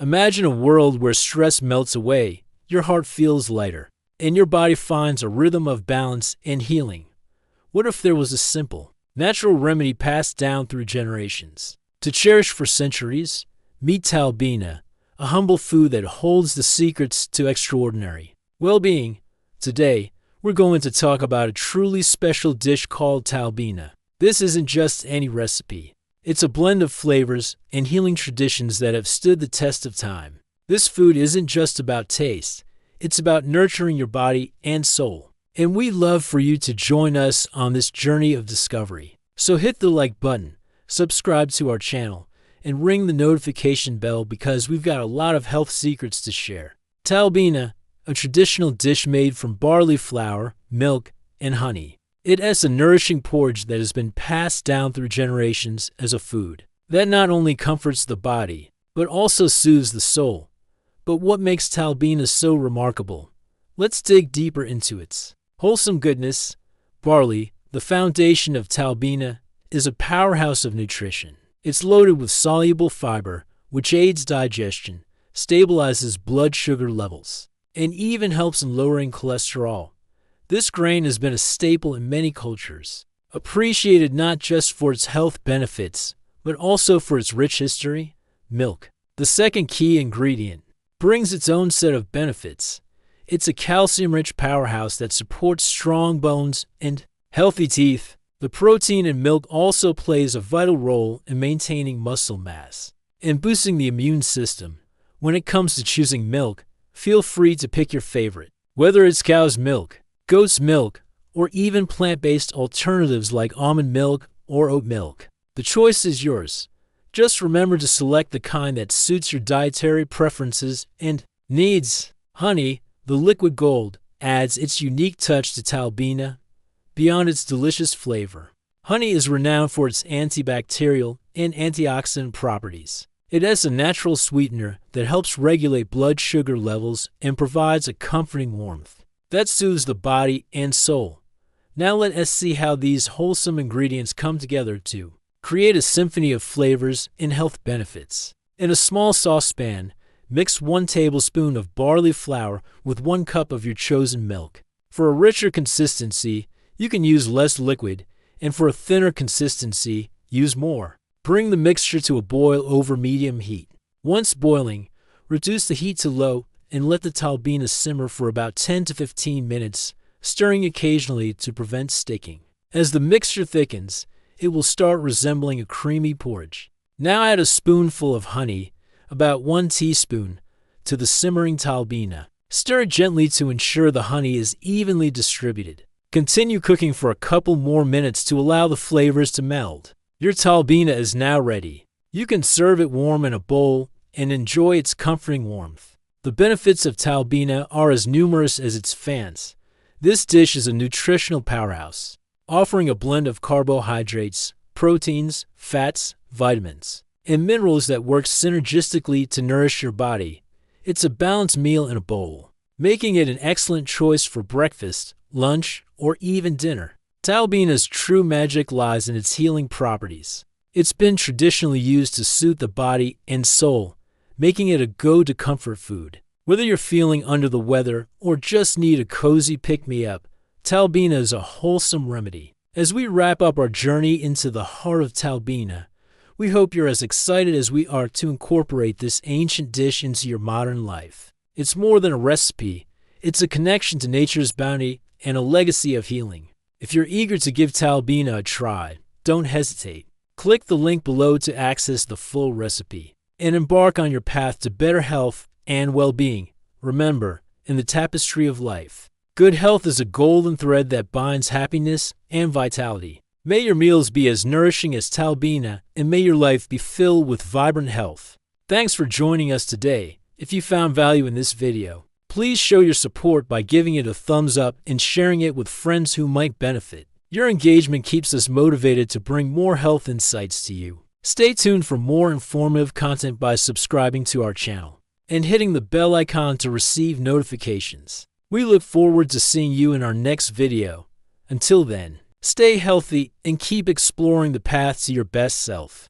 Imagine a world where stress melts away, your heart feels lighter, and your body finds a rhythm of balance and healing. What if there was a simple, natural remedy passed down through generations? To cherish for centuries, meet Talbeena, a humble food that holds the secrets to extraordinary well-being. Today, we're going to talk about a truly special dish called Talbeena. This isn't just any recipe. It's a blend of flavors and healing traditions that have stood the test of time. This food isn't just about taste. It's about nurturing your body and soul. And we'd love for you to join us on this journey of discovery. So hit the like button, subscribe to our channel, and ring the notification bell because we've got a lot of health secrets to share. Talbeena, a traditional dish made from barley flour, milk, and honey. It is a nourishing porridge that has been passed down through generations as a food that not only comforts the body, but also soothes the soul. But what makes Talbeena so remarkable? Let's dig deeper into its wholesome goodness. Barley, the foundation of Talbeena, is a powerhouse of nutrition. It's loaded with soluble fiber, which aids digestion, stabilizes blood sugar levels, and even helps in lowering cholesterol. This grain has been a staple in many cultures, appreciated not just for its health benefits, but also for its rich history. Milk, the second key ingredient, brings its own set of benefits. It's a calcium-rich powerhouse that supports strong bones and healthy teeth. The protein in milk also plays a vital role in maintaining muscle mass and boosting the immune system. When it comes to choosing milk, feel free to pick your favorite. Whether it's cow's milk, goat's milk, or even plant-based alternatives like almond milk or oat milk, the choice is yours. Just remember to select the kind that suits your dietary preferences and needs. Honey, the liquid gold, adds its unique touch to Talbeena. Beyond its delicious flavor, honey is renowned for its antibacterial and antioxidant properties. It is a natural sweetener that helps regulate blood sugar levels and provides a comforting warmth that soothes the body and soul. Now let us see how these wholesome ingredients come together to create a symphony of flavors and health benefits. In a small saucepan, mix 1 tablespoon of barley flour with 1 cup of your chosen milk. For a richer consistency, you can use less liquid, and for a thinner consistency, use more. Bring the mixture to a boil over medium heat. Once boiling, reduce the heat to low and let the Talbeena simmer for about 10 to 15 minutes, stirring occasionally to prevent sticking. As the mixture thickens, it will start resembling a creamy porridge. Now add a spoonful of honey, about 1 teaspoon, to the simmering Talbeena. Stir it gently to ensure the honey is evenly distributed. Continue cooking for a couple more minutes to allow the flavors to meld. Your Talbeena is now ready. You can serve it warm in a bowl and enjoy its comforting warmth. The benefits of Talbeena are as numerous as its fans. This dish is a nutritional powerhouse, offering a blend of carbohydrates, proteins, fats, vitamins, and minerals that work synergistically to nourish your body. It's a balanced meal in a bowl, making it an excellent choice for breakfast, lunch, or even dinner. Talbeena's true magic lies in its healing properties. It's been traditionally used to soothe the body and soul, making it a go-to comfort food. Whether you're feeling under the weather or just need a cozy pick-me-up, Talbeena is a wholesome remedy. As we wrap up our journey into the heart of Talbeena, we hope you're as excited as we are to incorporate this ancient dish into your modern life. It's more than a recipe. It's a connection to nature's bounty and a legacy of healing. If you're eager to give Talbeena a try, don't hesitate. Click the link below to access the full recipe and embark on your path to better health and well-being. Remember, in the tapestry of life, good health is a golden thread that binds happiness and vitality. May your meals be as nourishing as Talbeena, and may your life be filled with vibrant health. Thanks for joining us today. If you found value in this video, please show your support by giving it a thumbs up and sharing it with friends who might benefit. Your engagement keeps us motivated to bring more health insights to you. Stay tuned for more informative content by subscribing to our channel and hitting the bell icon to receive notifications. We look forward to seeing you in our next video. Until then, stay healthy and keep exploring the path to your best self.